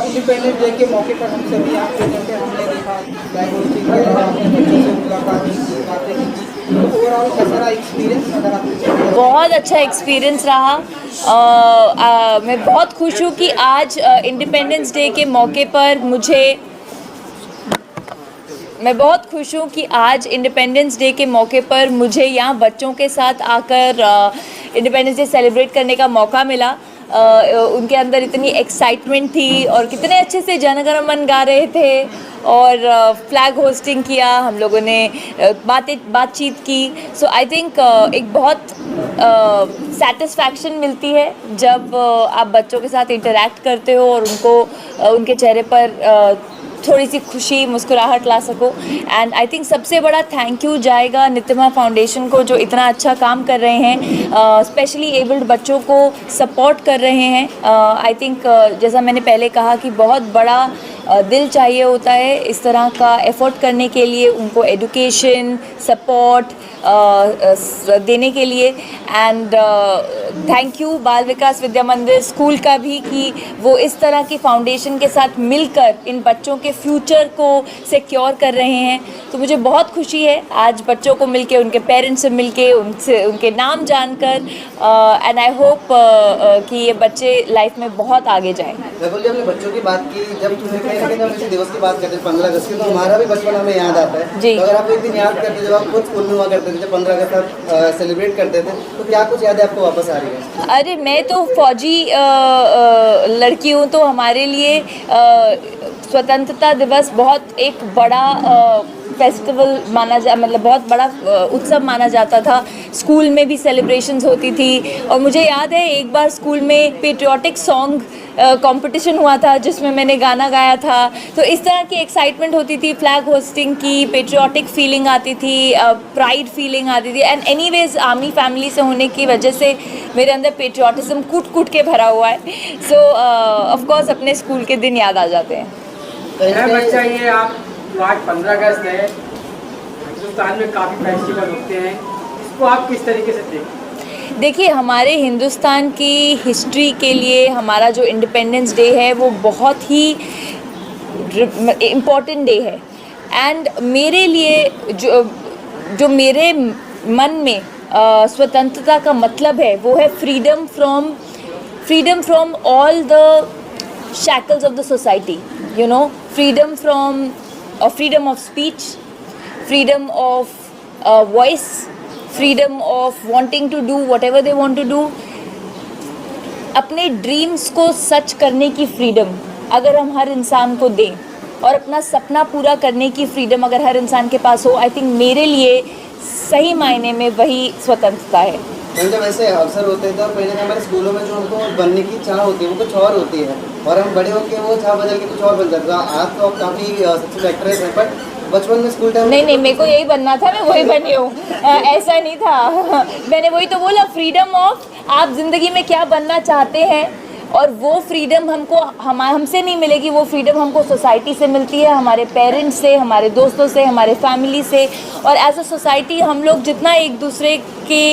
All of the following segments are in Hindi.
इंडिपेंडेंस डे के मौके पर हम सभी यहाँ प्रेजेंट है, हमने देखा फ्लैग होस्टिंग किया, अपने बच्चों से मुलाकात की, बातें की। तो ओवरऑल कैसा रहा एक्सपीरियंस अगर आप बहुत अच्छा एक्सपीरियंस रहा। मैं बहुत खुश हूँ कि आज इंडिपेंडेंस डे के मौके पर मुझे यहाँ बच्चों के साथ आकर इंडिपेंडेंस डे सेलिब्रेट करने का मौका मिला। उनके अंदर इतनी एक्साइटमेंट थी और कितने अच्छे से जनगण मन गा रहे थे और फ्लैग होस्टिंग किया, हम लोगों ने बातचीत की। सो आई थिंक एक बहुत सेटिस्फैक्शन मिलती है जब आप बच्चों के साथ इंटरैक्ट करते हो और उनको उनके चेहरे पर थोड़ी सी खुशी मुस्कुराहट ला सको। एंड आई थिंक सबसे बड़ा थैंक यू जाएगा नितिमा फाउंडेशन को, जो इतना अच्छा काम कर रहे हैं, स्पेशली एबल्ड बच्चों को सपोर्ट कर रहे हैं। आई थिंक जैसा मैंने पहले कहा कि बहुत बड़ा दिल चाहिए होता है इस तरह का एफर्ट करने के लिए, उनको एजुकेशन सपोर्ट देने के लिए। एंड थैंक यू बाल विकास विद्या मंदिर स्कूल का भी कि वो इस तरह की फाउंडेशन के साथ मिलकर इन बच्चों के फ्यूचर को सिक्योर कर रहे हैं। तो मुझे बहुत खुशी है आज बच्चों को मिलके, उनके पेरेंट्स से मिलके, उनके नाम जानकर। एंड आई होप कि ये बच्चे लाइफ में बहुत आगे जाएं। राहुल जी, आपने बच्चों की बात की, जब हम किसी दिवस की बात करते हैं 15 अगस्त की, तो हमारा भी बचपन हमें याद आता है जी। तो अगर आप एक दिन याद करते जब आप खुद स्कूल में हुआ करते थे, जब 15 अगस्त आप सेलिब्रेट करते थे, तो क्या कुछ यादें आपको वापस आ रही है? अरे मैं तो फौजी लड़की हूँ, तो हमारे लिए स्वतंत्रता दिवस बहुत एक बड़ा फेस्टिवल मतलब बहुत बड़ा उत्सव माना जाता था। स्कूल में भी सेलिब्रेशंस होती थी और मुझे याद है एक बार स्कूल में पेट्रियाटिक सॉन्ग कंपटीशन हुआ था जिसमें मैंने गाना गाया था। तो इस तरह की एक्साइटमेंट होती थी, फ्लैग होस्टिंग की, पेट्रियाटिक फीलिंग आती थी, प्राइड फीलिंग आती थी। एंड एनीवेज आर्मी फैमिली से होने की वजह से मेरे अंदर पेट्रियाटिज्म कूट कूट के भरा हुआ है। सो ऑफ कोर्स अपने स्कूल के दिन याद आ जाते हैं। बच्चा ये आप आज 15 अगस्त है, हिंदुस्तान में काफ़ी फेस्टिवल होते हैं, इसको आप किस तरीके से देखते हैं? देखिए, हमारे हिंदुस्तान की हिस्ट्री के लिए हमारा जो इंडिपेंडेंस डे है वो बहुत ही इम्पॉर्टेंट डे है। एंड मेरे लिए जो मेरे मन में स्वतंत्रता का मतलब है वो है freedom from all the shackles of the society, you know, freedom of speech, freedom of voice, freedom of wanting to do whatever they want to do। अपने ड्रीम्स को सच करने की फ्रीडम अगर हम हर इंसान को दें और अपना सपना पूरा करने की फ्रीडम अगर हर इंसान के पास हो, आई थिंक मेरे लिए सही मायने में वही स्वतंत्रता है। जब ऐसे अवसर होते हैं तो पहले हमारे स्कूलों में जो हमको बनने की चाह होती है वो कुछ और होती है और हम बड़े होकर वो चाह बदल के कुछ और बन जाता है। आज तो आप काफ़ी सक्सेसफुल एक्ट्रेस हैं, बट बचपन में स्कूल टाइम नहीं, मेरे को यही बनना था, मैं वही बनी हूँ। ऐसा नहीं था, मैंने वही तो बोला, फ्रीडम ऑफ आप ज़िंदगी में क्या बनना चाहते हैं और वो फ्रीडम हमसे नहीं मिलेगी, वो फ्रीडम हमको सोसाइटी से मिलती है, हमारे पेरेंट्स से, हमारे दोस्तों से, हमारे फैमिली से। और एज अ सोसाइटी हम लोग जितना एक दूसरे के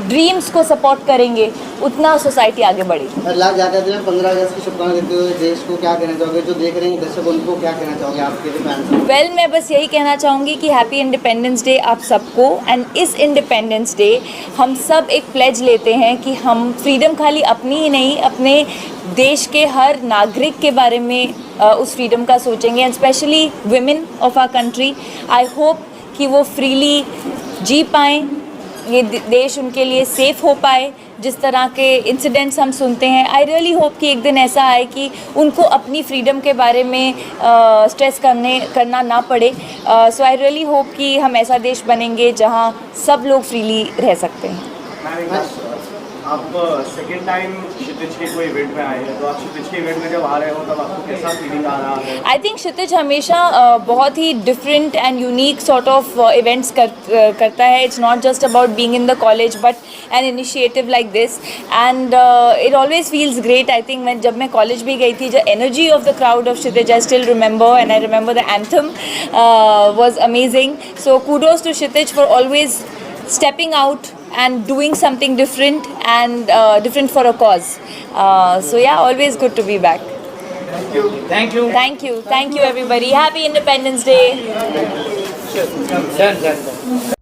ड्रीम्स को सपोर्ट करेंगे उतना सोसाइटी आगे बढ़ेगी। लाभ जाते हैं 15 अगस्त की शुभकामनाएं देते हुए देश को क्या कहना चाहोगे, जो देख रहे हैं दर्शक उनको क्या कहना चाहोगे आपके फैंस? वेल, मैं बस यही कहना चाहूँगी कि हैप्पी इंडिपेंडेंस डे आप सबको। एंड इस इंडिपेंडेंस डे हम सब एक प्लेज लेते हैं कि हम फ्रीडम खाली अपनी ही नहीं, अपने देश के हर नागरिक के बारे में उस फ्रीडम का सोचेंगे। And specially women of our country, I hope कि वो फ्रीली जी पाएँ, ये देश उनके लिए सेफ़ हो पाए। जिस तरह के इंसिडेंट्स हम सुनते हैं, आई रियली होप कि एक दिन ऐसा आए कि उनको अपनी फ्रीडम के बारे में स्ट्रेस करना ना पड़े। सो आई रियली होप कि हम ऐसा देश बनेंगे जहां सब लोग फ्रीली रह सकते हैं। आप सेकेंड टाइम क्षितिज के कोई इवेंट में आए हैं, तो आप क्षितिज के इवेंट में जब आ रहे हो तब आपको कैसा फीलिंग आ रहा है? आई थिंक क्षितिज हमेशा बहुत ही different and unique sort of events करता है। It's not just about being in the college but an initiative like this and it always feels great. I think जब मैं कॉलेज भी गई थी, the energy of the crowd of Kshitij I still remember and I remember the anthem was amazing. So kudos to Kshitij for always stepping out and doing something different and different for a cause. So yeah, always good to be back. Thank you. Thank you everybody. Happy Independence Day. Done.